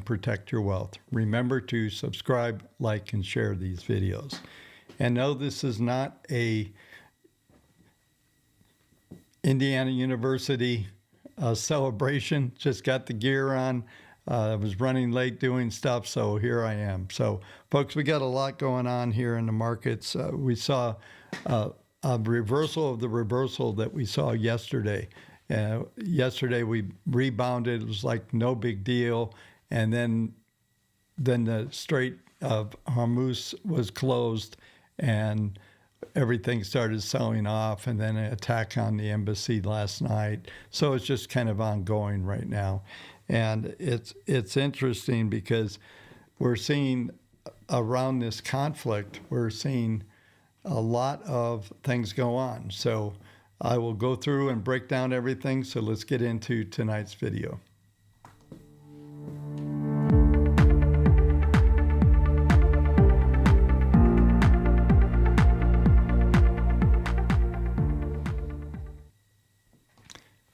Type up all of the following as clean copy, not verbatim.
protect your wealth. Remember to subscribe, like, and share these videos. And no, this is not a Indiana University celebration. Just got the gear on. I was running late doing stuff, so here I am. So, folks, we got a lot going on here in the markets. We saw a reversal of the reversal that we saw yesterday. Yesterday we rebounded. It was like no big deal, and then the Strait of Hormuz was closed, and everything started selling off, and then an attack on the embassy last night. So it's just kind of ongoing right now. And it's interesting because we're seeing around this conflict, we're seeing a lot of things go on. So I will go through and break down everything. So let's get into tonight's video.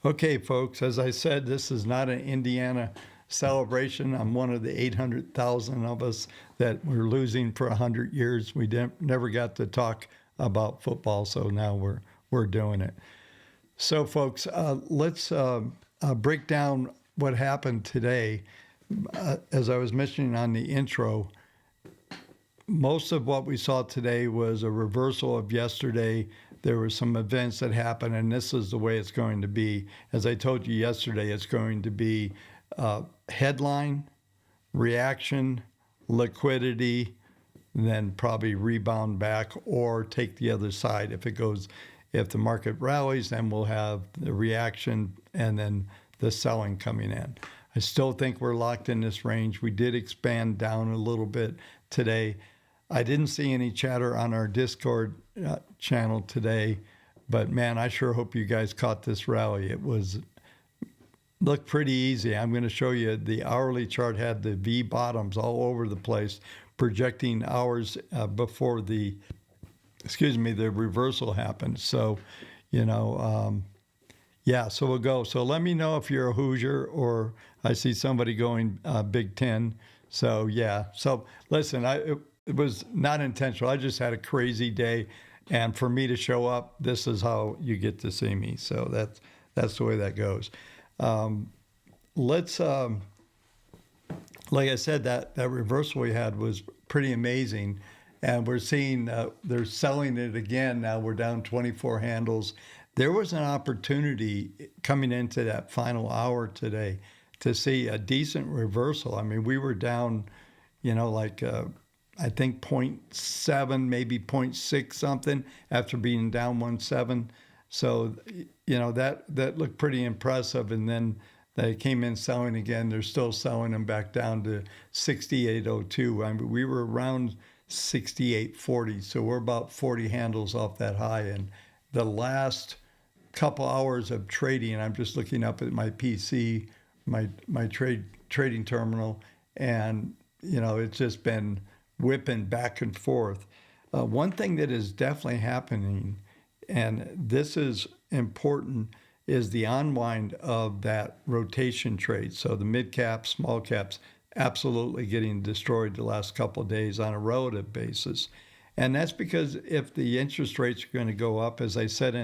Okay, folks, as I said, this is not an Indiana celebration. I'm one of the 800,000 of us that were losing for 100 years. We never got to talk about football, so now we're doing it. So, folks, let's break down what happened today. As I was mentioning on the intro, most of what we saw today was a reversal of yesterday. There were some events that happened, and this is the way it's going to be. As I told you yesterday, it's going to be headline, reaction, liquidity, then probably rebound back or take the other side. If the market rallies, then we'll have the reaction and then the selling coming in. I still think we're locked in this range. We did expand down a little bit today. I didn't see any chatter on our Discord channel today, but man, I sure hope you guys caught this rally. It looked pretty easy. I'm going to show you the hourly chart had the V bottoms all over the place, projecting hours before the reversal happened. So, yeah, so we'll go. So let me know if you're a Hoosier or I see somebody going Big Ten. So, yeah. So listen, it was not intentional. I just had a crazy day. And for me to show up, this is how you get to see me. So that's the way that goes. Let's, like I said, that reversal we had was pretty amazing. And we're seeing they're selling it again. Now we're down 24 handles. There was an opportunity coming into that final hour today to see a decent reversal. I mean, we were down, I think 0.7, maybe 0.6 something after being down 1.7. So, that looked pretty impressive. And then they came in selling again. They're still selling them back down to 68.02. I mean, we were around 68.40. So we're about 40 handles off that high. And the last couple hours of trading, I'm just looking up at my PC, my trading terminal, and, it's just been whipping back and forth. One thing that is definitely happening, and this is important, is the unwind of that rotation trade. So the mid caps, small caps, absolutely getting destroyed the last couple of days on a relative basis. And that's because if the interest rates are going to go up, as I said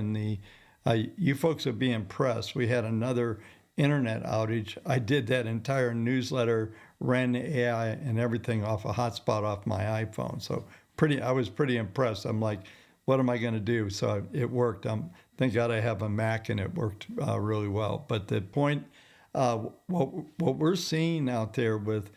you folks would be impressed. We had another internet outage. I did that entire newsletter, ran the AI and everything off a hotspot off my iPhone. So I was pretty impressed. I'm like, what am I going to do? So it worked. Thank God I have a Mac and it worked really well. But the point, what we're seeing out there with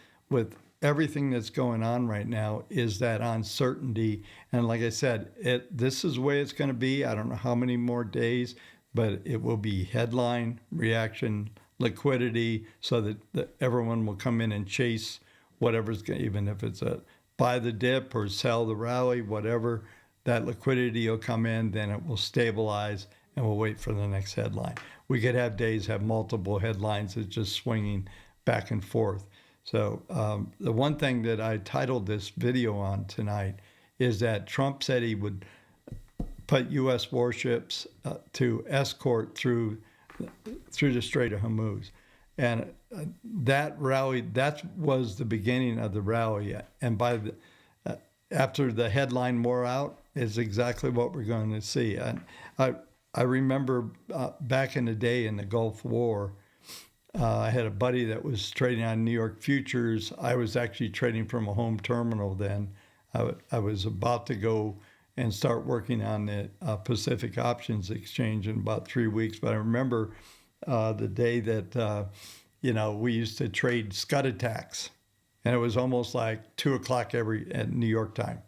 everything that's going on right now is that uncertainty. And like I said, this is the way it's going to be. I don't know how many more days, but it will be headline, reaction, liquidity, so that everyone will come in and chase whatever's going, even if it's a buy the dip or sell the rally, whatever, that liquidity will come in, then it will stabilize, and we'll wait for the next headline. We could have days have multiple headlines that's just swinging back and forth. So the one thing that I titled this video on tonight is that Trump said he would put U.S. warships to escort through the Strait of Hormuz. And that rally, that was the beginning of the rally. And by the after the headline wore out, is exactly what we're going to see. I, I remember back in the day in the Gulf War, I had a buddy that was trading on New York futures. I was actually trading from a home terminal then. I was about to go and start working on the Pacific Options Exchange in about 3 weeks. But I remember the day that, we used to trade Scud attacks. And it was almost like 2 o'clock at New York time.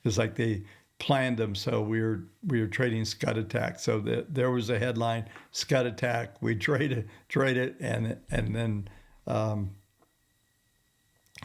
It's like they planned them, so we were trading Scud attack. So there was a headline, Scud attack. We trade it, and then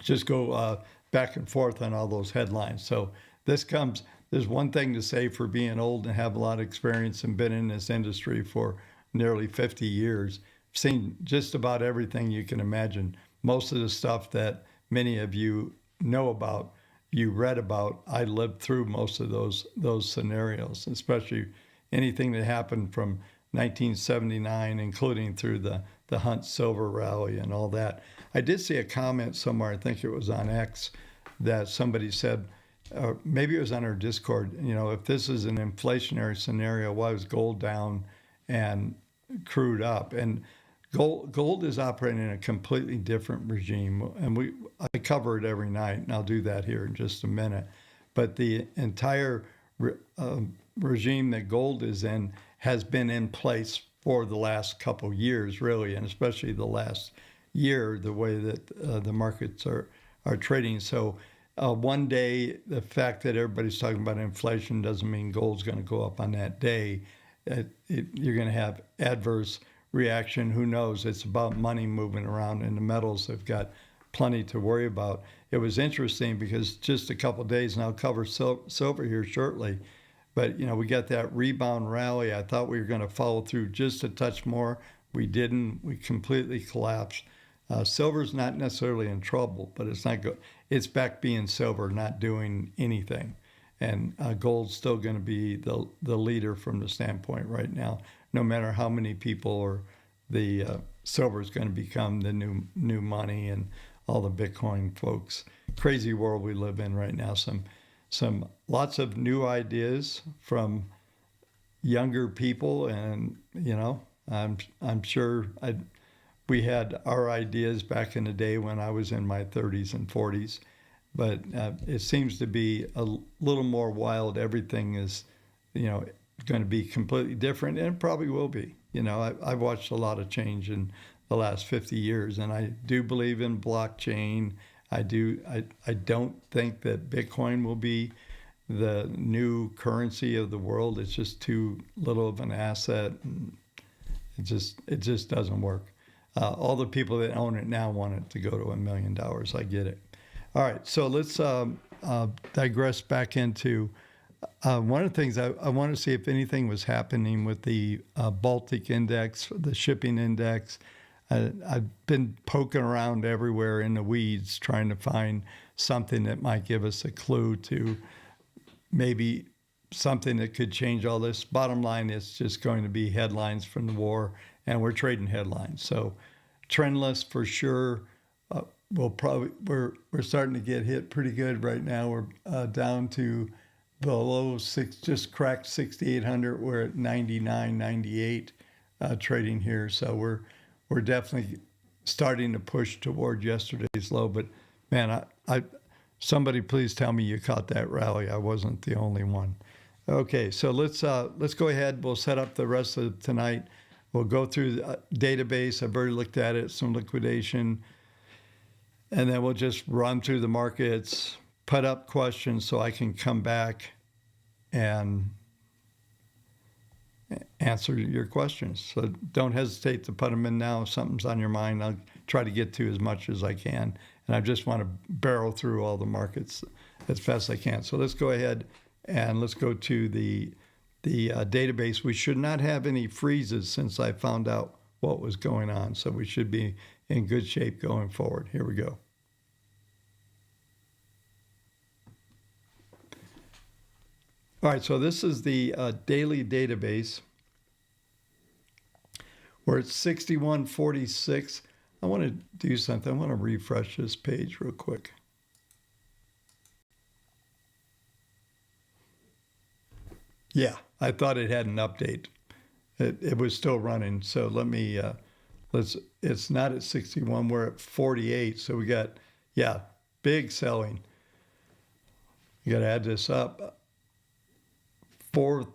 just go back and forth on all those headlines. So there's one thing to say for being old and have a lot of experience and been in this industry for nearly 50 years. I've seen just about everything you can imagine. Most of the stuff that many of you know about, you read about, I lived through most of those scenarios, especially anything that happened from 1979, including through the Hunt Silver rally and all that. I did see a comment somewhere, I think it was on X, that somebody said, maybe it was on our Discord, if this is an inflationary scenario, why was gold down and crude up? And gold is operating in a completely different regime, and I cover it every night, and I'll do that here in just a minute. But the entire regime that gold is in has been in place for the last couple years, really, and especially the last year, the way that the markets are trading. So one day, the fact that everybody's talking about inflation doesn't mean gold's going to go up on that day. You're going to have adverse reaction. Who knows? It's about money moving around, and the metals have got plenty to worry about. It was interesting because just a couple of days, and I'll cover silver here shortly, but we got that rebound rally. I thought we were going to follow through just a touch more. We didn't. We completely collapsed. Silver's not necessarily in trouble, but it's not good. It's back being silver, not doing anything. And gold's still going to be the leader from the standpoint right now, no matter how many people, or the silver is going to become the new money, and all the Bitcoin folks. Crazy world we live in right now. Some lots of new ideas from younger people, and I'm sure we had our ideas back in the day when I was in my 30s and 40s, but it seems to be a little more wild. Everything is, going to be completely different, and it probably will be. I've watched a lot of change in the last 50 years, and I do believe in blockchain. I don't think that Bitcoin will be the new currency of the world. It's just too little of an asset, and it just doesn't work. All the people that own it now want it to go to $1 million. I get it. All right, so let's digress back into one of the things I want to see if anything was happening with the Baltic Index, the shipping index. I've been poking around everywhere in the weeds trying to find something that might give us a clue to maybe something that could change all this. Bottom line, it's just going to be headlines from the war, and we're trading headlines. So trendless for sure. We're starting to get hit pretty good right now. We're down to below just cracked 6,800. We're at 99, 98 trading here. So we're definitely starting to push toward yesterday's low. But man, somebody please tell me you caught that rally. I wasn't the only one. Okay, so let's go ahead. We'll set up the rest of tonight. We'll go through the database. I've already looked at it, some liquidation. And then we'll just run through the markets, put up questions so I can come back and answer your questions. So don't hesitate to put them in now. If something's on your mind, I'll try to get to as much as I can. And I just want to barrel through all the markets as fast as I can. So let's go ahead and let's go to the database. We should not have any freezes since I found out what was going on. So we should be in good shape going forward. Here we go. All right, so this is the daily database. We're at 6146. I want to do something. I want to refresh this page real quick. Yeah, I thought it had an update. It was still running. So let me, it's not at 61, we're at 48. So we got, yeah, big selling. You got to add this up. What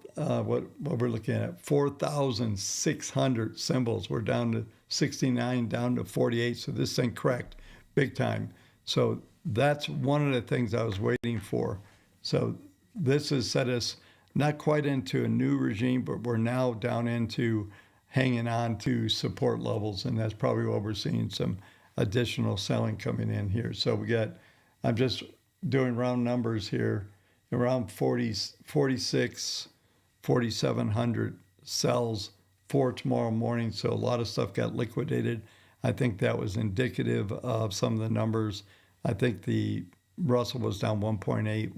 we're looking at, 4,600 symbols. We're down to 69, down to 48. So this thing cracked big time. So that's one of the things I was waiting for. So this has set us not quite into a new regime, but we're now down into hanging on to support levels. And that's probably what we're seeing some additional selling coming in here. So we got, I'm just doing round numbers here, around 46, 4,700 sells for tomorrow morning. So a lot of stuff got liquidated. I think that was indicative of some of the numbers. I think the Russell was down 1.8.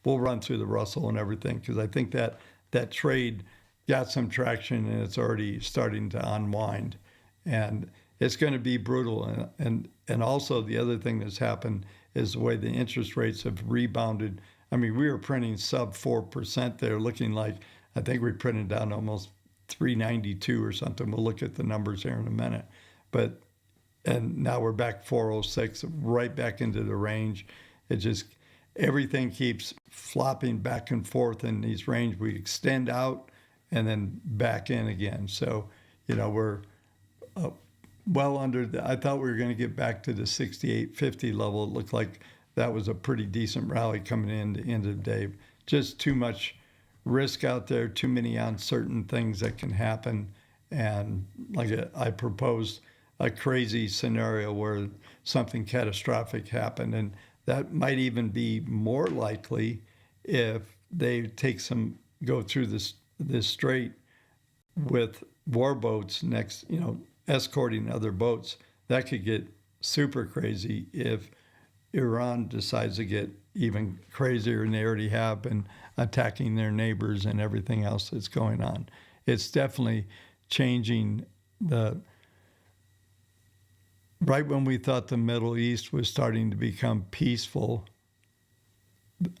We'll run through the Russell and everything because I think that trade got some traction and it's already starting to unwind. And it's going to be brutal. And also the other thing that's happened is the way the interest rates have rebounded. I mean, we were printing sub 4% there, looking like, I think we printed down almost 392 or something. We'll look at the numbers here in a minute. And now we're back 406, right back into the range. It just, everything keeps flopping back and forth in these range. We extend out and then back in again. So, we're well under I thought we were going to get back to the 68.50 level. It looked like that was a pretty decent rally coming in the end of the day. Just too much risk out there, too many uncertain things that can happen. And I proposed a crazy scenario where something catastrophic happened. And that might even be more likely if they go through this strait with warboats next, escorting other boats. That could get super crazy if Iran decides to get even crazier, and they already have been attacking their neighbors and everything else that's going on. It's definitely changing right when we thought the Middle East was starting to become peaceful,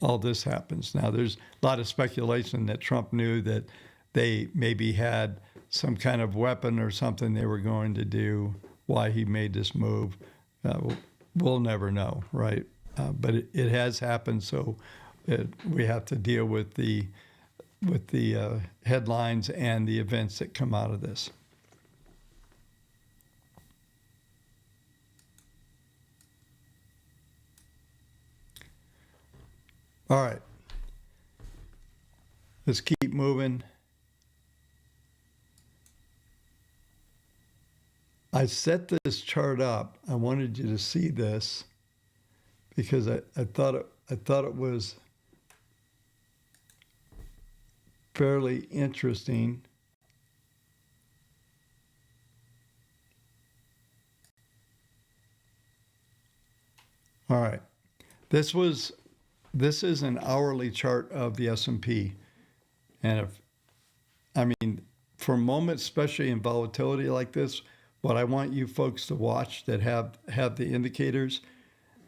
all this happens. Now, there's a lot of speculation that Trump knew that they maybe had some kind of weapon or something they were going to do, why he made this move. We'll never know, right? But it has happened, so we have to deal with the headlines and the events that come out of this. All right, let's keep moving. I set this chart up. I wanted you to see this because I thought it was fairly interesting. All right, this is an hourly chart of the S&P, and for moments, especially in volatility like this, what I want you folks to watch that have the indicators,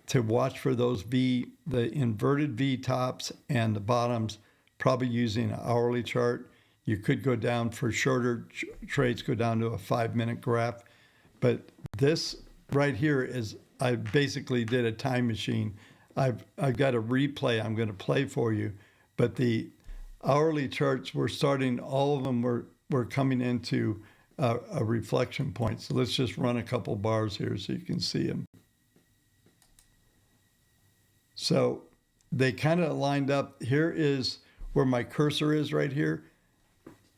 to watch for those the inverted V tops and the bottoms, probably using an hourly chart. You could go down for shorter trades, go down to a 5-minute graph. But this right here is, I basically did a time machine. I've got a replay I'm going to play for you. But the hourly charts were starting, all of them were coming into a reflection point. So let's just run a couple bars here so you can see them. So they kind of lined up. Here is where my cursor is right here.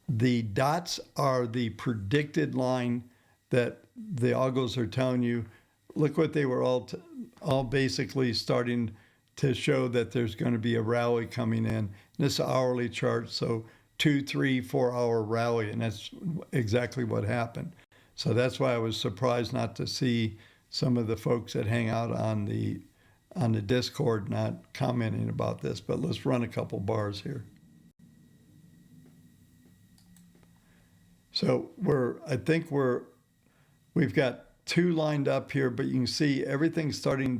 The dots are the predicted line that the algos are telling you. Look what they were all basically starting to show that there's going to be a rally coming in. This hourly chart, so 2, 3, 4 hour rally, and that's exactly what happened. So that's why I was surprised not to see some of the folks that hang out on the Discord not commenting about this. But let's run a couple bars here. So we've got two lined up here, but you can see everything's starting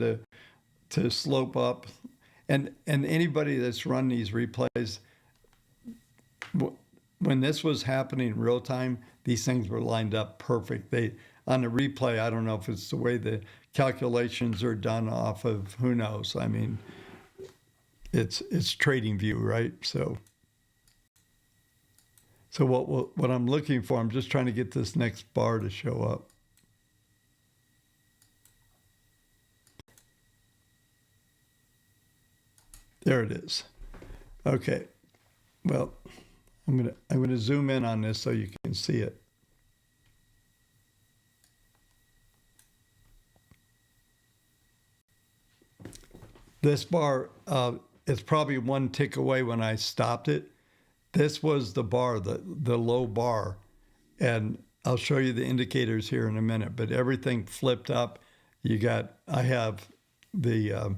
to slope up. And anybody that's run these replays, when this was happening in real time, these things were lined up perfect. They on the replay, I don't know if it's the way the calculations are done off of, who knows. I mean, it's trading view, right? So what I'm looking for, I'm just trying to get this next bar to show up. There it is. Okay. Well, I'm gonna zoom in on this so you can see it. This bar is probably one tick away when I stopped it. This was the bar, the low bar, and I'll show you the indicators here in a minute. But everything flipped up. I have the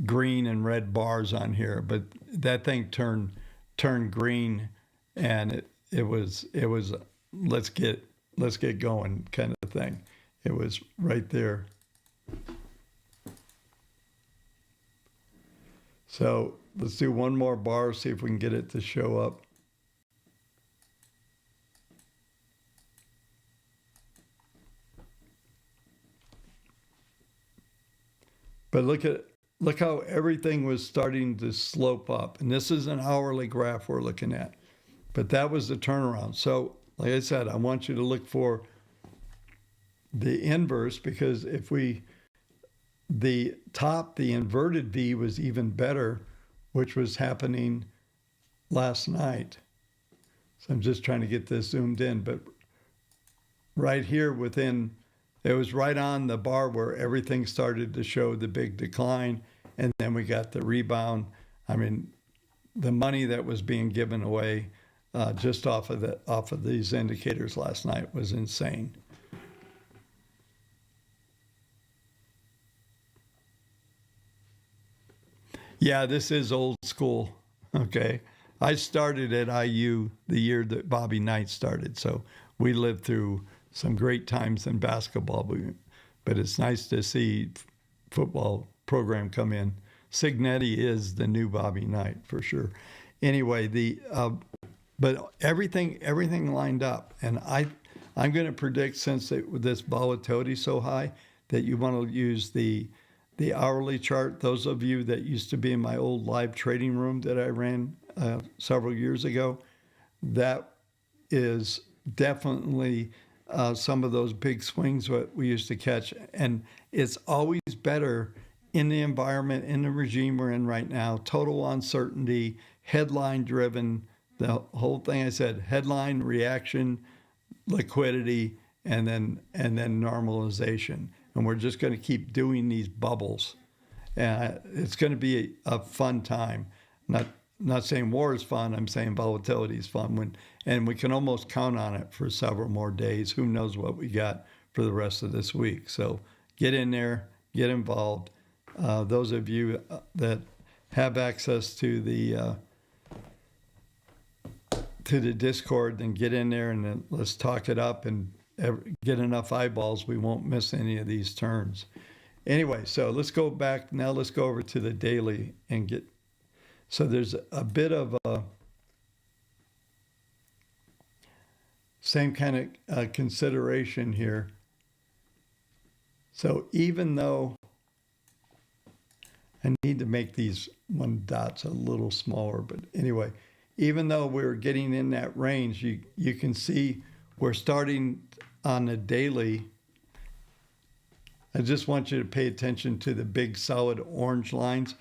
green and red bars on here, but that thing turned green, and it was let's get going kind of thing. It was right there. So let's do one more bar, see if we can get it to show up. But look how everything was starting to slope up. And this is an hourly graph we're looking at. But that was the turnaround. So like I said, I want you to look for the inverse, because the inverted V was even better, which was happening last night. So I'm just trying to get this zoomed in, but right here it was right on the bar where everything started to show the big decline, and then we got the rebound. I mean, the money that was being given away just off of these indicators last night was insane. Yeah, this is old school. Okay. I started at IU the year that Bobby Knight started. So we lived through some great times in basketball. But it's nice to see football program come in. Signetti is the new Bobby Knight for sure. Anyway, but everything lined up. And I'm going to predict, since this volatility is so high, that you want to use the hourly chart. Those of you that used to be in my old live trading room that I ran several years ago, that is definitely some of those big swings what we used to catch. And it's always better in the environment, in the regime we're in right now, total uncertainty, headline driven, the whole thing I said, headline, reaction, liquidity, and then normalization. And we're just going to keep doing these bubbles. It's going to be a fun time. Not saying war is fun. I'm saying volatility is fun. And we can almost count on it for several more days. Who knows what we got for the rest of this week? So get in there, get involved. Those of you that have access to the Discord, then get in there and then let's talk it up and get enough eyeballs. We won't miss any of these turns. Anyway, so let's go back. Now let's go over to the daily and get, so there's a bit of a same kind of consideration here. So even though I need to make these one dots a little smaller, but anyway, even though we're getting in that range, you can see we're starting on the daily. I just want you to pay attention to the big solid orange lines.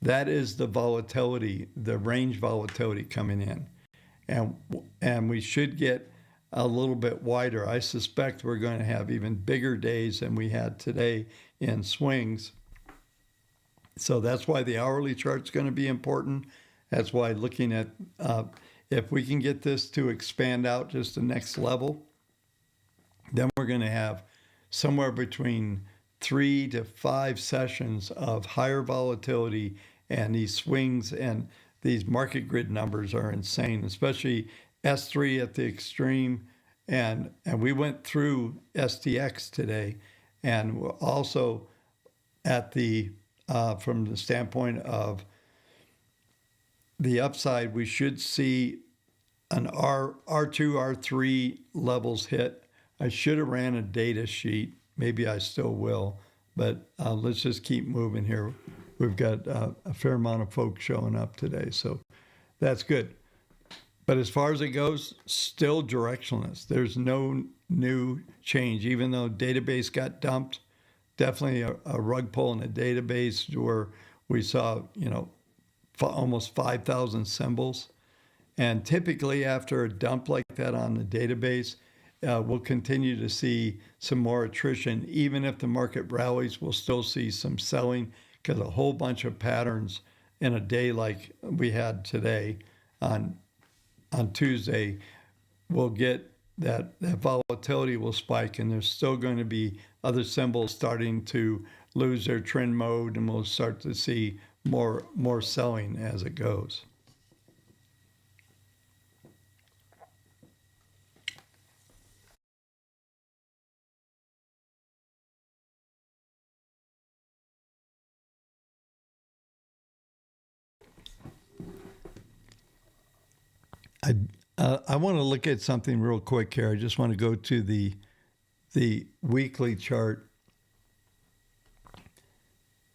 That is the volatility, the range volatility coming in. And we should get a little bit wider. I suspect we're going to have even bigger days than we had today in swings. So that's why the hourly chart's going to be important. That's why looking at, if we can get this to expand out just the next level, then we're going to have somewhere between 3 to 5 sessions of higher volatility, and these swings and these market grid numbers are insane, especially S3 at the extreme and we went through STX today, and we're also at the from the standpoint of the upside, we should see an R2, R3 levels hit. I should have ran a data sheet. Maybe I still will, but let's just keep moving here. We've got a fair amount of folks showing up today, so that's good. But as far as it goes, still directionless. There's no new change, even though database got dumped. Definitely a rug pull in the database where we saw, almost 5,000 symbols. And typically after a dump like that on the database, we'll continue to see some more attrition. Even if the market rallies, we'll still see some selling because a whole bunch of patterns in a day like we had today on Tuesday will get that volatility will spike, and there's still going to be other symbols starting to lose their trend mode, and we'll start to see more selling as it goes. I want to look at something real quick here. I just want to go to the weekly chart.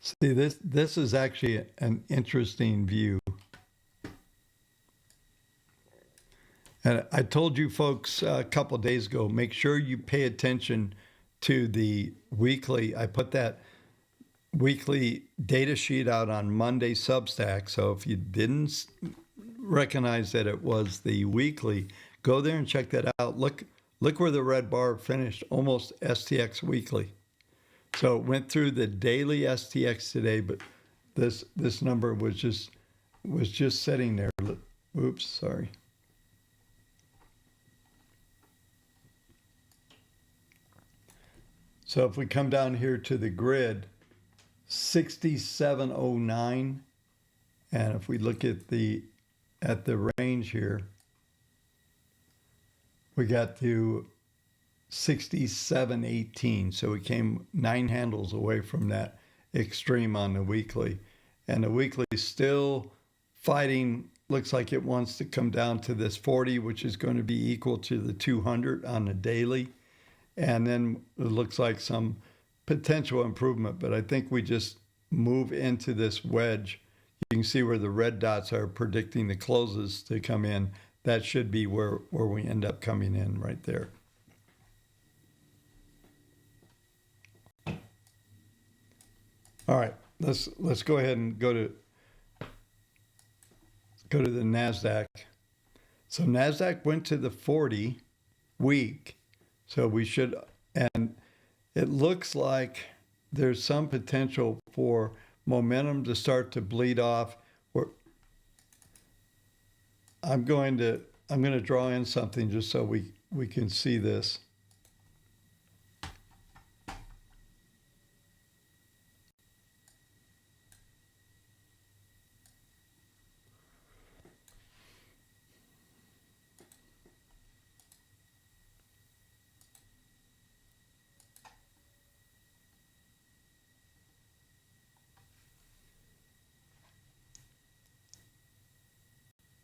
See, this is actually an interesting view. And I told you folks a couple of days ago, make sure you pay attention to the weekly. I put that weekly data sheet out on Monday Substack. So if you didn't recognize that it was the weekly, go there and check that out. Look where the red bar finished, almost STX weekly. So it went through the daily STX today, but this number was just sitting there. Oops, sorry. So if we come down here to the grid, 6709, and if we look at the range here, we got to 6718. So we came 9 handles away from that extreme on the weekly. And the weekly still fighting, looks like it wants to come down to this 40, which is going to be equal to the 200 on the daily. And then it looks like some potential improvement, but I think we just move into this wedge. You can see where the red dots are predicting the closes to come in. That should be where we end up coming in right there. All right, let's go ahead and go to the NASDAQ. So NASDAQ went to the 40 week. So we should, and it looks like there's some potential for momentum to start to bleed off. I'm going to draw in something just so we can see this.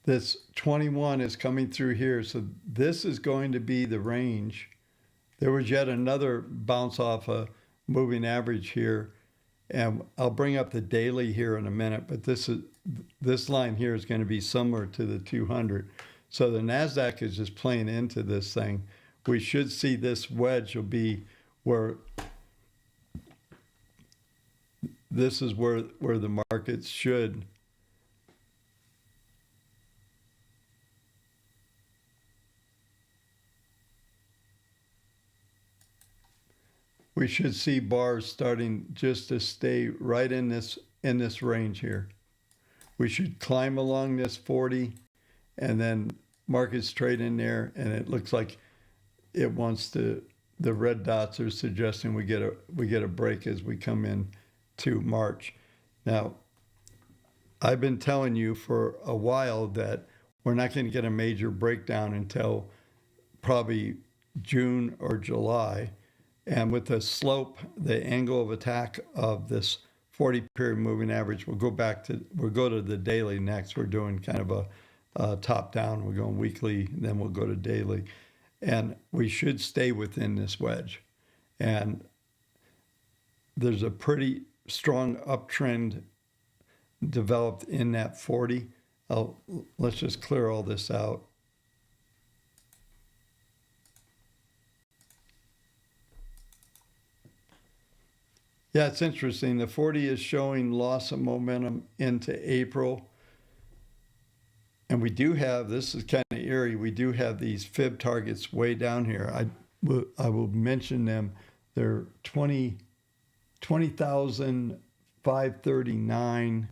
This 21 is coming through here. So this is going to be the range. There was yet another bounce off a moving average here. And I'll bring up the daily here in a minute, but this line here is going to be similar to the 200. So the NASDAQ is just playing into this thing. We should see this wedge will be where this is where the markets should we should see bars starting just to stay right in this range here. We should climb along this 40, and then markets trade in there, and it looks like it wants to. The red dots are suggesting we get a break as we come in to March. Now, I've been telling you for a while that we're not going to get a major breakdown until probably June, or July. And with the slope, the angle of attack of this 40 period moving average, we'll go to the daily next. We're doing kind of a top down. We're going weekly, then we'll go to daily. And we should stay within this wedge. And there's a pretty strong uptrend developed in that 40. Let's just clear all this out. Yeah, it's interesting. The 40 is showing loss of momentum into April. And we do have, this is kind of eerie, we do have these fib targets way down here. I will mention them. They're 20,539,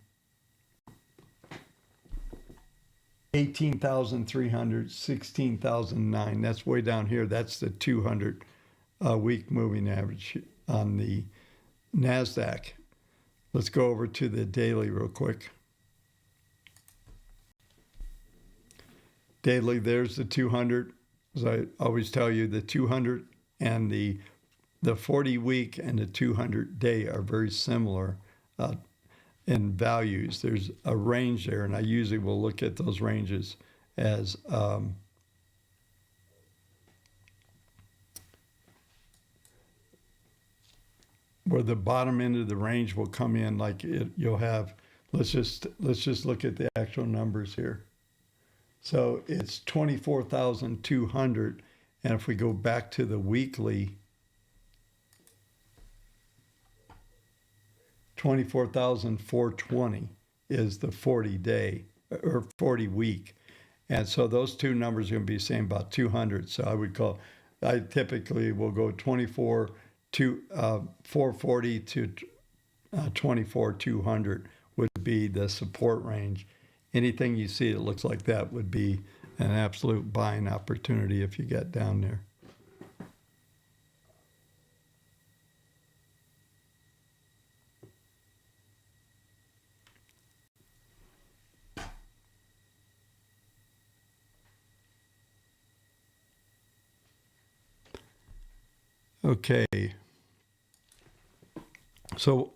18,300, 16,009. That's way down here. That's the 200 week moving average on the NASDAQ. Let's go over to the daily real quick. Daily, there's the 200. As I always tell you, the 200 and the 40 week and the 200 day are very similar in values. There's a range there, and I usually will look at those ranges as where the bottom end of the range will come in, like you'll have. Let's just look at the actual numbers here. So it's 24,200, and if we go back to the weekly, 24,420 is the 40 day or 40 week. And so those two numbers are going to be the same, about 200. So I typically will go 440 to 24,200 would be the support range. Anything you see that looks like that would be an absolute buying opportunity if you get down there. Okay. So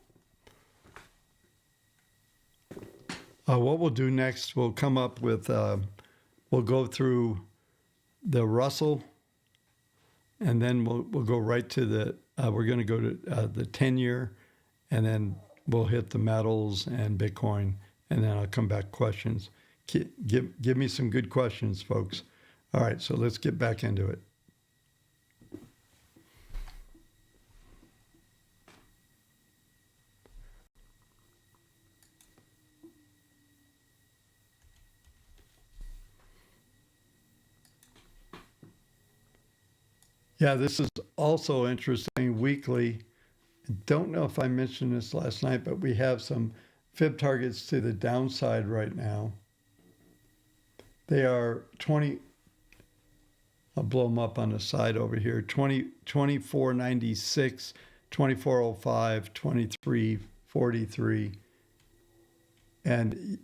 what we'll do next, we'll come up with, we'll go through the Russell, and then we'll go right to we're going to go to the 10-year, and then we'll hit the metals and Bitcoin, and then I'll come back questions. Give me some good questions, folks. All right, so let's get back into it. Yeah, this is also interesting. Weekly, I don't know if I mentioned this last night, but we have some fib targets to the downside right now. They are 20, I'll blow them up on the side over here, 2496, 2405, 2343. And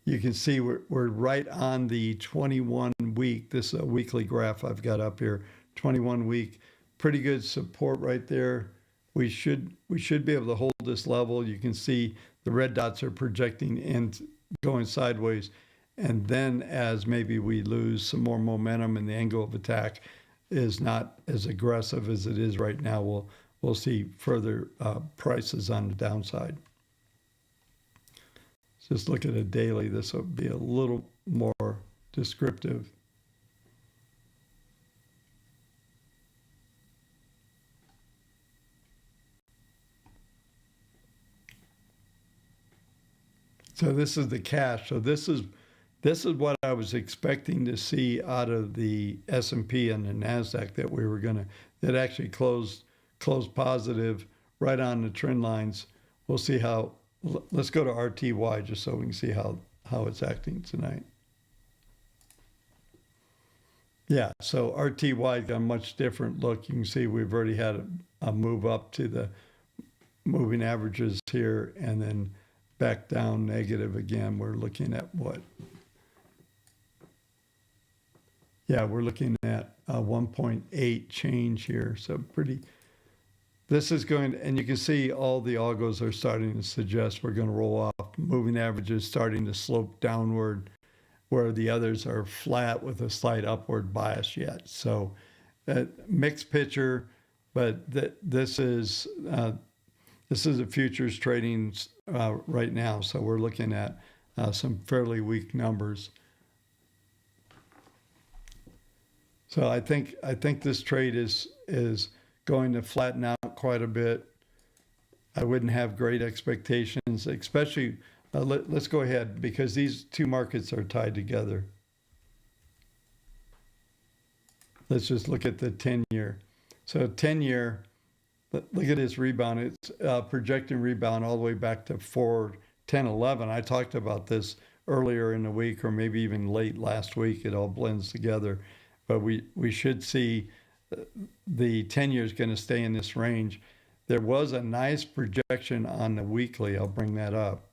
you can see we're right on the 21 week. This is a weekly graph I've got up here. 21 week, pretty good support right there. We should be able to hold this level. You can see the red dots are projecting and going sideways. And then as maybe we lose some more momentum and the angle of attack is not as aggressive as it is right now, we'll see further prices on the downside. Just look at a daily. This will be a little more descriptive. So this is the cash. So this is what I was expecting to see out of the S&P and the Nasdaq, that actually closed positive right on the trend lines. We'll see how. Let's go to RTY just so we can see how it's acting tonight. Yeah, so RTY got a much different look. You can see we've already had a move up to the moving averages here, and then back down negative again. We're looking at what? Yeah, we're looking at 1.8 change here. So pretty, this is going, and you can see all the algos are starting to suggest we're going to roll off. Moving averages starting to slope downward, where the others are flat with a slight upward bias yet. So mixed picture, but this is a futures trading right now. So we're looking at some fairly weak numbers. So I think this trade is going to flatten out quite a bit. I wouldn't have great expectations, especially, let's go ahead because these two markets are tied together. Let's just look at the 10-year. So 10-year, look at this rebound. It's projecting rebound all the way back to 4.10.11. I talked about this earlier in the week or maybe even late last week. It all blends together. But we should see the 10-year is going to stay in this range. There was a nice projection on the weekly. I'll bring that up.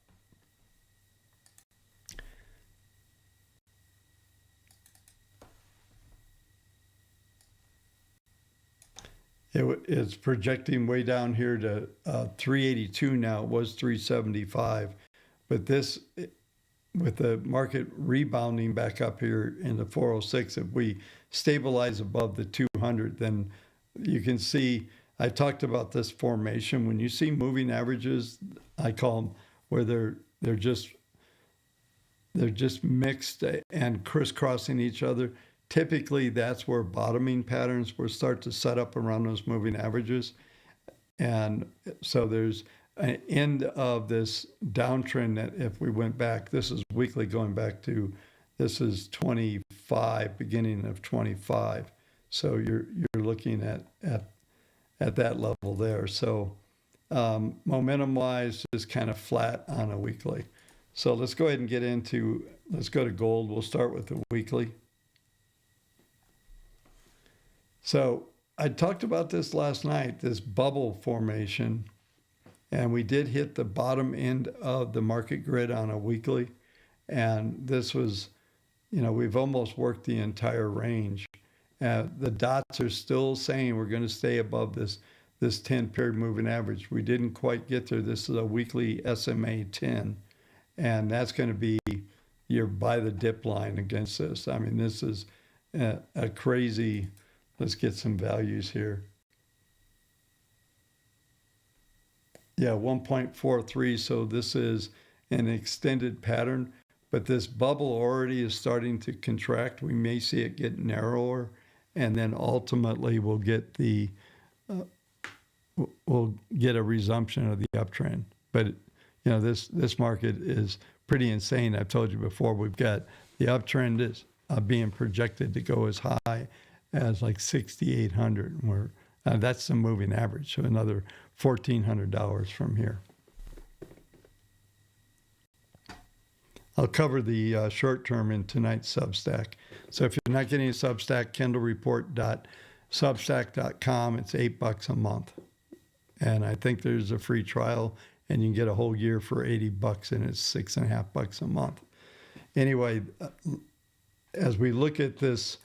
It's projecting way down here to 382 now. It was 375. But this, with the market rebounding back up here in the 406, if we stabilize above the 200, then you can see, I talked about this formation. When you see moving averages, I call them where they're just mixed and crisscrossing each other. Typically, that's where bottoming patterns will start to set up around those moving averages. And so there's an end of this downtrend that if we went back, this is weekly going back to, this is 25, beginning of 25. So you're looking at that level there. So momentum-wise, just kind of flat on a weekly. So let's go ahead and let's go to gold. We'll start with the weekly. So I talked about this last night, this bubble formation, and we did hit the bottom end of the market grid on a weekly. And this was, we've almost worked the entire range. The dots are still saying we're going to stay above this 10-period moving average. We didn't quite get there. This is a weekly SMA 10, and that's going to be your buy the dip line against this. I mean, this is a crazy. Let's get some values here. Yeah, 1.43. So this is an extended pattern, but this bubble already is starting to contract. We may see it get narrower, and then ultimately we'll get a resumption of the uptrend. But this market is pretty insane. I've told you before. We've got the uptrend is being projected to go as high as like 6,800. Where that's the moving average. So another $1,400 from here. I'll cover the short term in tonight's Substack. So if you're not getting a Substack, kendallreport.substack.com. It's $8 a month. And I think there's a free trial and you can get a whole year for $80 and it's $6.50 a month. Anyway, as we look at this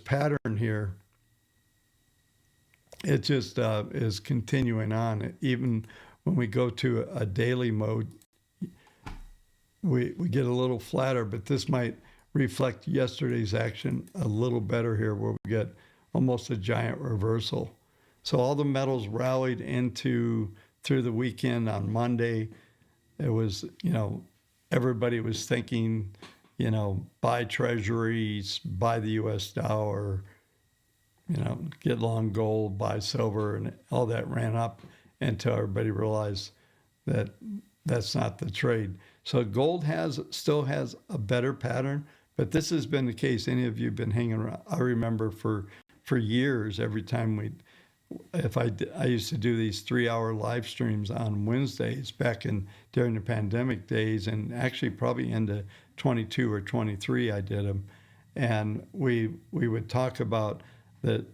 pattern here, it just is continuing on. Even when we go to a daily mode, we get a little flatter, but this might reflect yesterday's action a little better here, where we get almost a giant reversal. So all the metals rallied through the weekend on Monday. It was, everybody was thinking, buy treasuries, buy the US dollar, get long gold, buy silver, and all that ran up until everybody realized that that's not the trade. So gold still has a better pattern, but this has been the case. Any of you have been hanging around? I remember for years, every time I used to do these 3-hour live streams on Wednesdays during the pandemic days, and actually probably into 22 or 23 I did them, and we would talk about the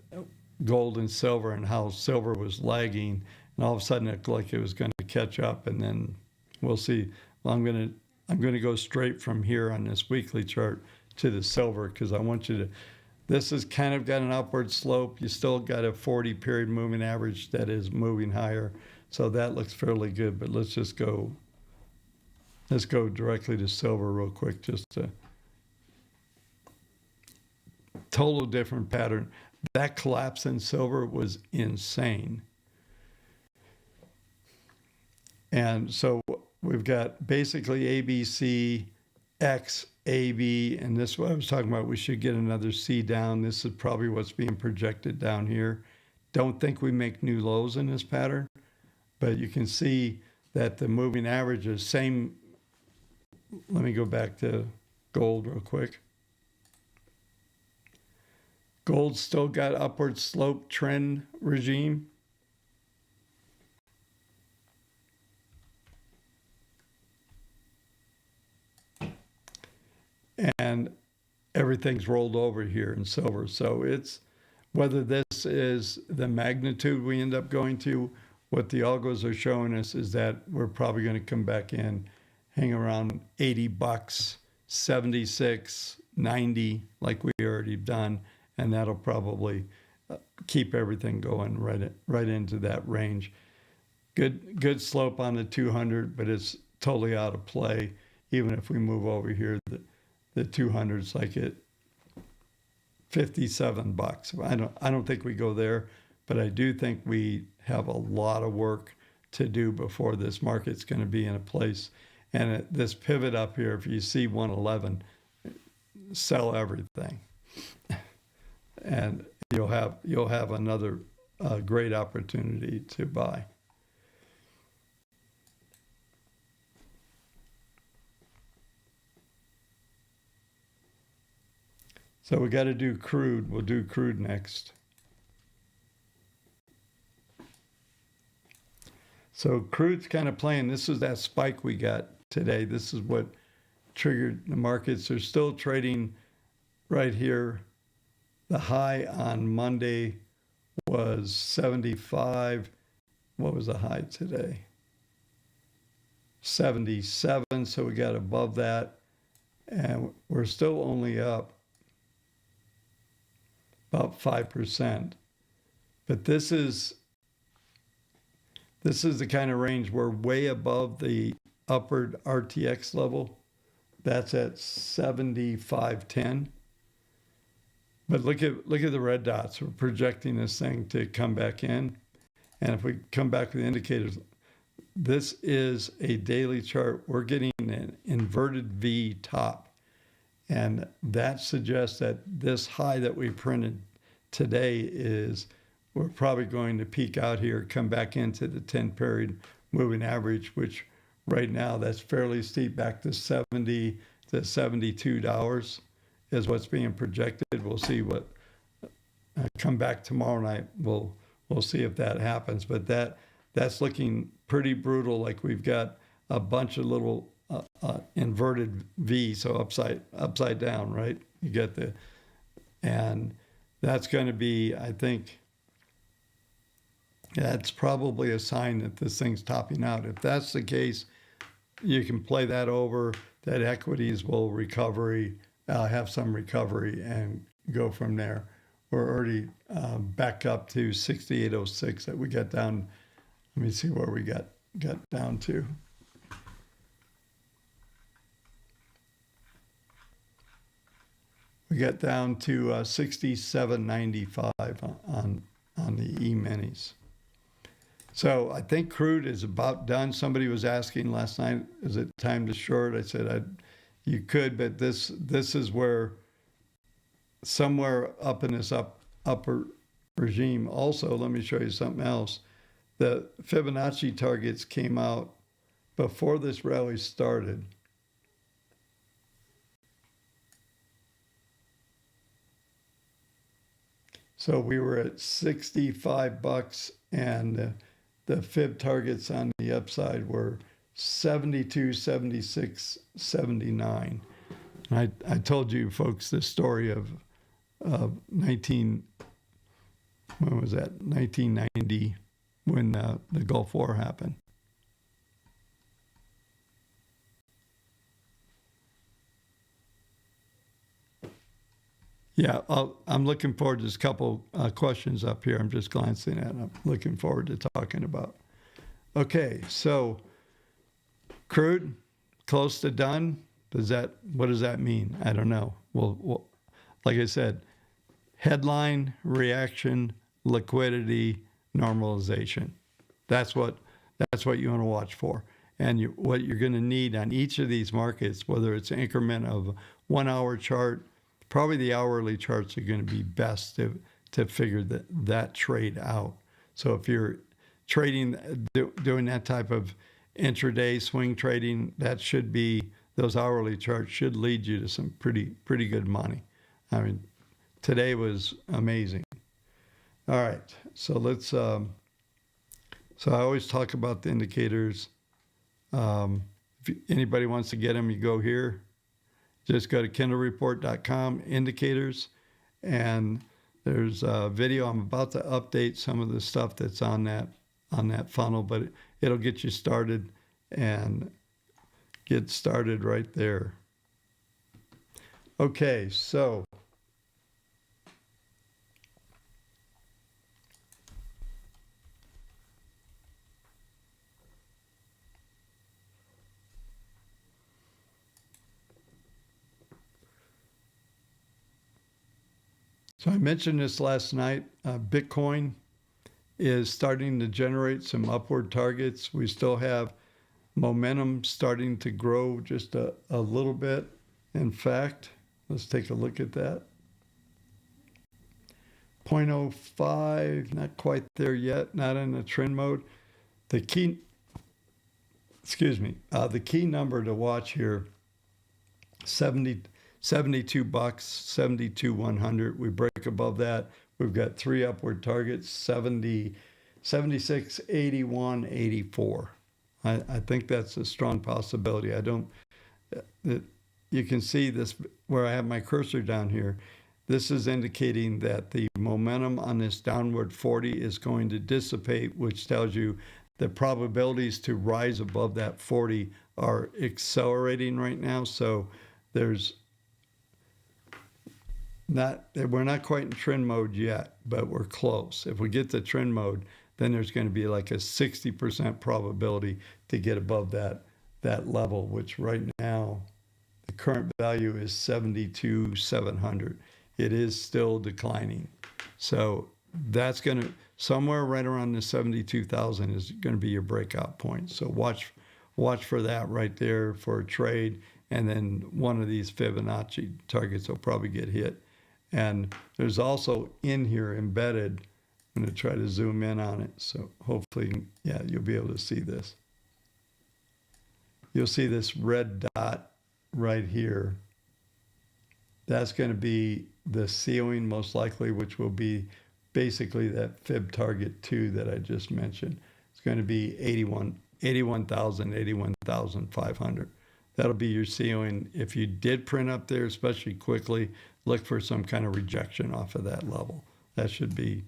gold and silver and how silver was lagging, and all of a sudden it looked like it was going to catch up, and then we'll see. Well, I'm going to go straight from here on this weekly chart to the silver, because I want you This has kind of got an upward slope. You still got a 40 period moving average that is moving higher. So that looks fairly good, but let's go directly to silver real quick, just to total different pattern. That collapse in silver was insane. And so we've got basically ABC, X, AB, and this is what I was talking about. We should get another C down. This is probably what's being projected down here. Don't think we make new lows in this pattern, but you can see that the moving average is same. Let me go back to gold real quick. Gold still got upward slope trend regime. And everything's rolled over here in silver. So it's whether this is the magnitude we end up going to, what the algos are showing us is that we're probably going to come back in, hang around $80, 76, 90, like we already done, and that'll probably keep everything going right into that range. Good slope on the 200, but it's totally out of play. Even if we move over here, the 200's like at $57. I don't think we go there, but I do think we have a lot of work to do before this market's going to be in a place. And this pivot up here, if you see 111, sell everything, and you'll have another great opportunity to buy. So we got to do crude. We'll do crude next. So crude's kind of playing. This is that spike we got today. This is what triggered the markets. They're still trading right here. The high on Monday was 75. What was the high today? 77. So we got above that. And we're still only up about 5%. But this is the kind of range we're way above the upward RTX level. That's at 75.10. But look at the red dots. We're projecting this thing to come back in. And if we come back with the indicators, this is a daily chart. We're getting an inverted V top. And that suggests that this high that we printed today we're probably going to peak out here, come back into the 10 period moving average, which right now that's fairly steep, back to $70 to $72 is what's being projected. We'll see what come back tomorrow night. We'll see if that happens, but that's looking pretty brutal. Like we've got a bunch of little inverted V, so upside down, right? You get and that's going to be, I think, that's probably a sign that this thing's topping out. If that's the case, you can play that over, that equities will have some recovery and go from there. We're already back up to 68.06 that we got down. Let me see where we got down to. We got down to 67.95 on the E-minis. So I think crude is about done. Somebody was asking last night, is it time to short? I said you could, but this is where somewhere up in this upper regime. Also, let me show you something else. The Fibonacci targets came out before this rally started. So we were at $65, and the fib targets on the upside were 72, 76, 79. And I told you folks the story of 1990, when the Gulf War happened. Yeah, I'm looking forward to this couple questions up here. I'm just glancing at. I'm looking forward to talking about. Okay, so crude, close to done. What does that mean? I don't know. Well, like I said, headline, reaction, liquidity, normalization. That's what you want to watch for. And what you're going to need on each of these markets, whether it's an increment of 1 hour chart, probably the hourly charts are going to be best to figure that trade out. So if you're trading, doing that type of intraday swing trading, those hourly charts should lead you to some pretty good money. I mean, today was amazing. All right, so let's. So I always talk about the indicators. If anybody wants to get them, you go here. Just go to kindlereport.com, indicators, and there's a video. I'm about to update some of the stuff that's on that funnel, but it'll get you started and get started right there. Okay, so I mentioned this last night. Bitcoin is starting to generate some upward targets. We still have momentum starting to grow just a little bit. In fact, let's take a look at that. 0.05, not quite there yet, not in the trend mode. The key number to watch here, 72 bucks, 72,100. We break above that. We've got 3 upward targets, 70, 76, 81, 84. I think that's a strong possibility. You can see this where I have my cursor down here. This is indicating that the momentum on this downward 40 is going to dissipate, which tells you the probabilities to rise above that 40 are accelerating right now. So we're not quite in trend mode yet, but we're close. If we get to trend mode, then there's going to be like a 60% probability to get above that level, which right now the current value is 72,700. It is still declining. So that's going to, somewhere right around the 72,000 is going to be your breakout point. So watch for that right there for a trade. And then one of these Fibonacci targets will probably get hit. And there's also in here embedded, I'm going to try to zoom in on it. So hopefully, yeah, you'll be able to see this. You'll see this red dot right here. That's going to be the ceiling most likely, which will be basically that Fib target 2 that I just mentioned. It's going to be 81,000, 81,500. That'll be your ceiling. If you did print up there, especially quickly, look for some kind of rejection off of that level. That should be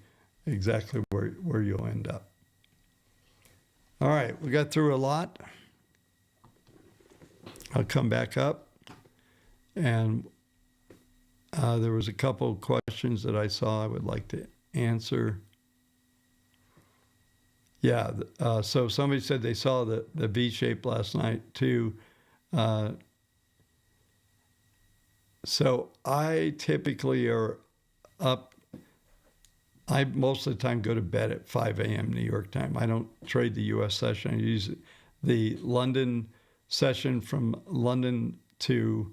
exactly where you'll end up. All right, we got through a lot. I'll come back up. And there was a couple of questions that I saw I would like to answer. Yeah, so somebody said they saw the V shape last night too. So I typically are up. I most of the time go to bed at 5 a.m. New York time. I don't trade the U.S. session. I use the London session from London to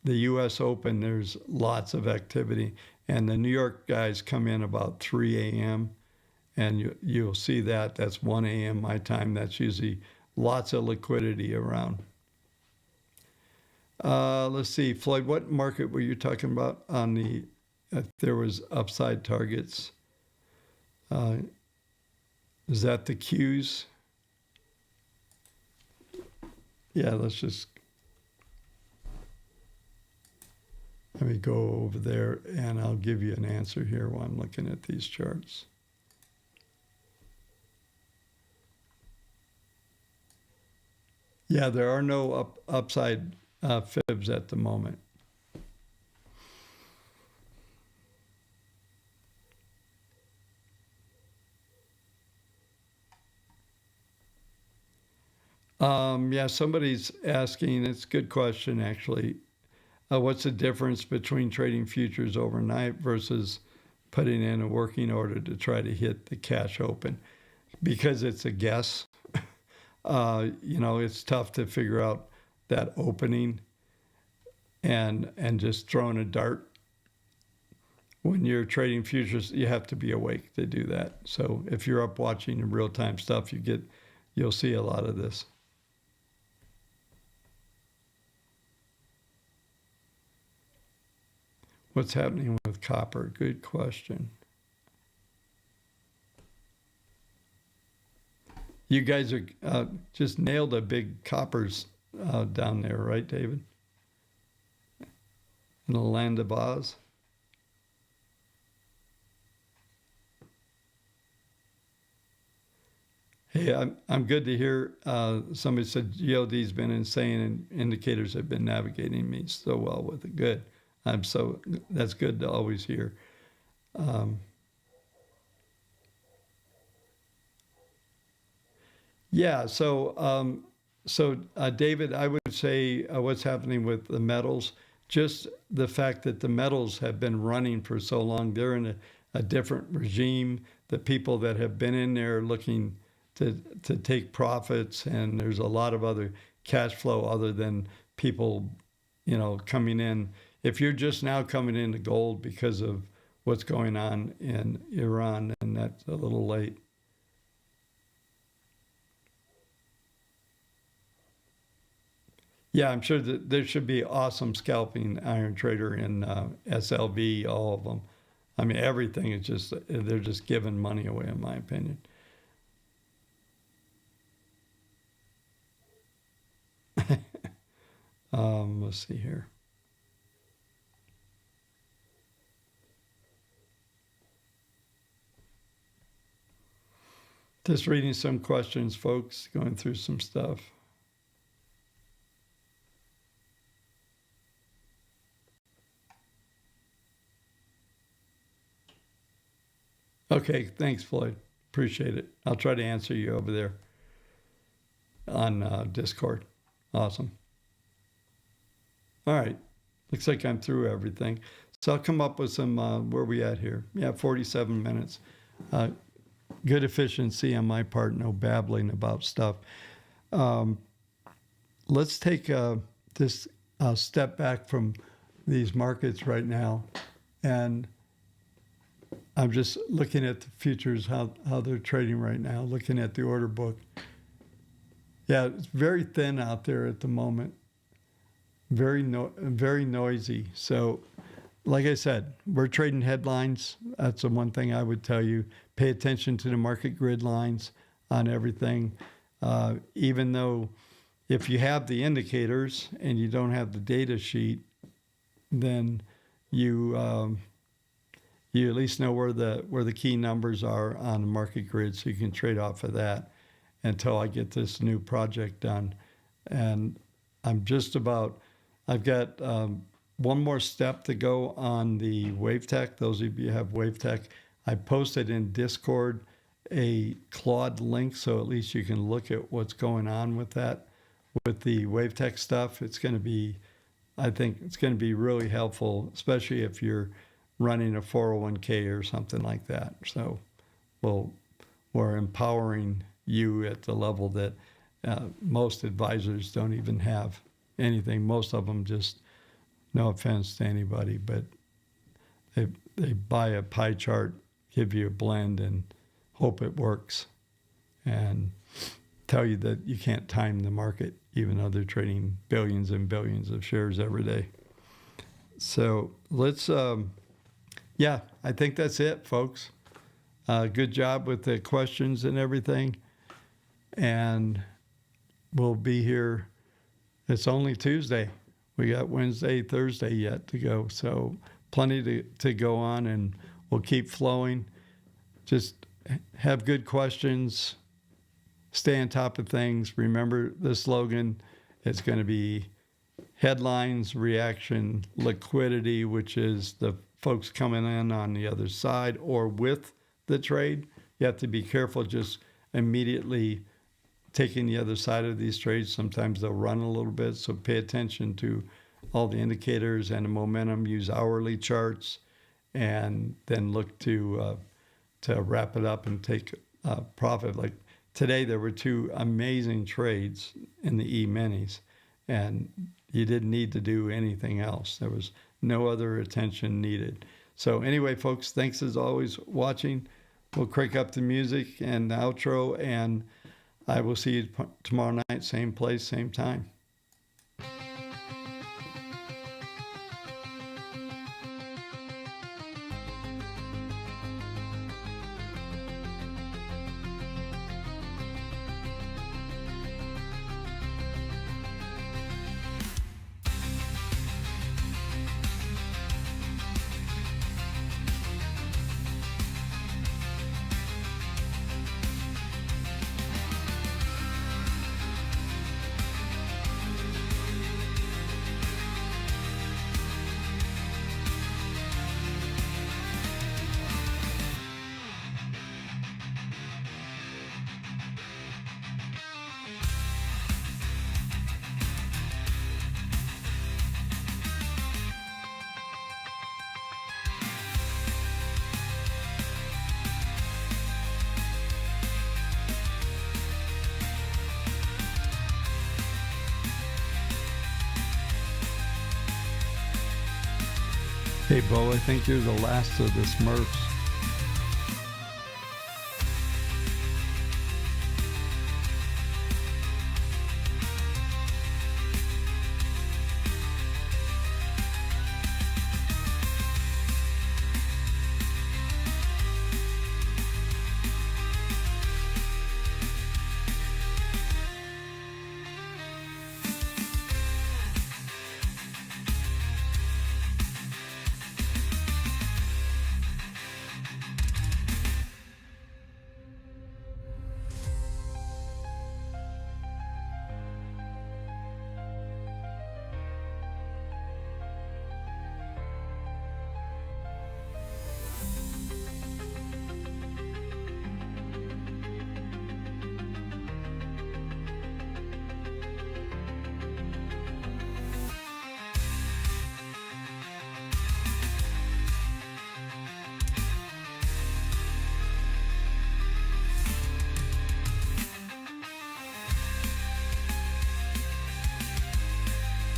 the U.S. Open. There's lots of activity. And the New York guys come in about 3 a.m. And you'll see that. That's 1 a.m. my time. That's usually lots of liquidity around. Let's see, Floyd, what market were you talking about on the, if there was upside targets? Is that the Qs? Yeah, let me go over there and I'll give you an answer here while I'm looking at these charts. Yeah, there are no upside fibs at the moment. Yeah, somebody's asking, it's a good question actually. What's the difference between trading futures overnight versus putting in a working order to try to hit the cash open? Because it's a guess, it's tough to figure out that opening and just throwing a dart. When you're trading futures, you have to be awake to do that. So if you're up watching real time stuff, you'll see a lot of this. What's happening with copper? Good question. You guys are just nailed a big coppers down there, right, David? In the land of Oz. Hey, I'm good to hear. Somebody said GLD's been insane and indicators have been navigating me so well with it. Good. That's good to always hear. Yeah. David, I would say what's happening with the metals, just the fact that the metals have been running for so long, they're in a different regime. The people that have been in there looking to take profits, and there's a lot of other cash flow other than people, coming in. If you're just now coming into gold because of what's going on in Iran, then that's a little late. Yeah, I'm sure that there should be awesome scalping iron trader in SLV, all of them. I mean, everything is just, they're just giving money away, in my opinion. Let's see here. Just reading some questions, folks, going through some stuff. Okay, thanks, Floyd. Appreciate it. I'll try to answer you over there on Discord. Awesome. All right. Looks like I'm through everything. So I'll come up with some, where we at here? Yeah, 47 minutes. Good efficiency on my part, no babbling about stuff. Let's take this step back from these markets right now. And I'm just looking at the futures, how they're trading right now, looking at the order book. Yeah, it's very thin out there at the moment. Very noisy. So, like I said, we're trading headlines. That's the one thing I would tell you. Pay attention to the market grid lines on everything. Even though if you have the indicators and you don't have the data sheet, then you you at least know where the key numbers are on the market grid, so you can trade off of that until I get this new project done. And I've got one more step to go on the WaveTech. Those of you who have WaveTech, I posted in Discord a Claude link, so at least you can look at what's going on with that. With the WaveTech stuff, I think it's going to be really helpful, especially if you're running a 401k or something like that. So we're empowering you at the level that most advisors don't even have anything. Most of them just, no offense to anybody, but they buy a pie chart, give you a blend, and hope it works, and tell you that you can't time the market, even though they're trading billions and billions of shares every day. So let's, yeah, I think that's it, folks. Good job with the questions and everything. And we'll be here. It's only Tuesday. We got Wednesday, Thursday yet to go. So plenty to go on, and we'll keep flowing. Just have good questions. Stay on top of things. Remember the slogan. It's going to be headlines, reaction, liquidity, which is the folks coming in on the other side or with the trade. You have to be careful just immediately taking the other side of these trades. Sometimes they'll run a little bit, so pay attention to all the indicators and the momentum. Use hourly charts, and then look to wrap it up and take profit. Like today, there were two amazing trades in the E-minis, and you didn't need to do anything else. There was no other attention needed. So anyway, folks, thanks as always watching. We'll crank up the music and the outro, and I will see you tomorrow night, same place, same time. Hey, Bo, I think you're the last of the Smurfs.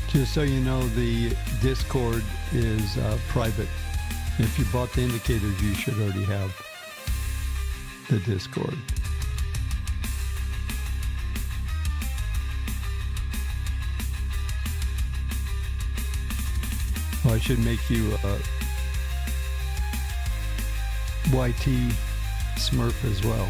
Just so you know, the Discord is private. If you bought the indicators, you should already have the Discord. Well, I should make you a YT Smurf as well.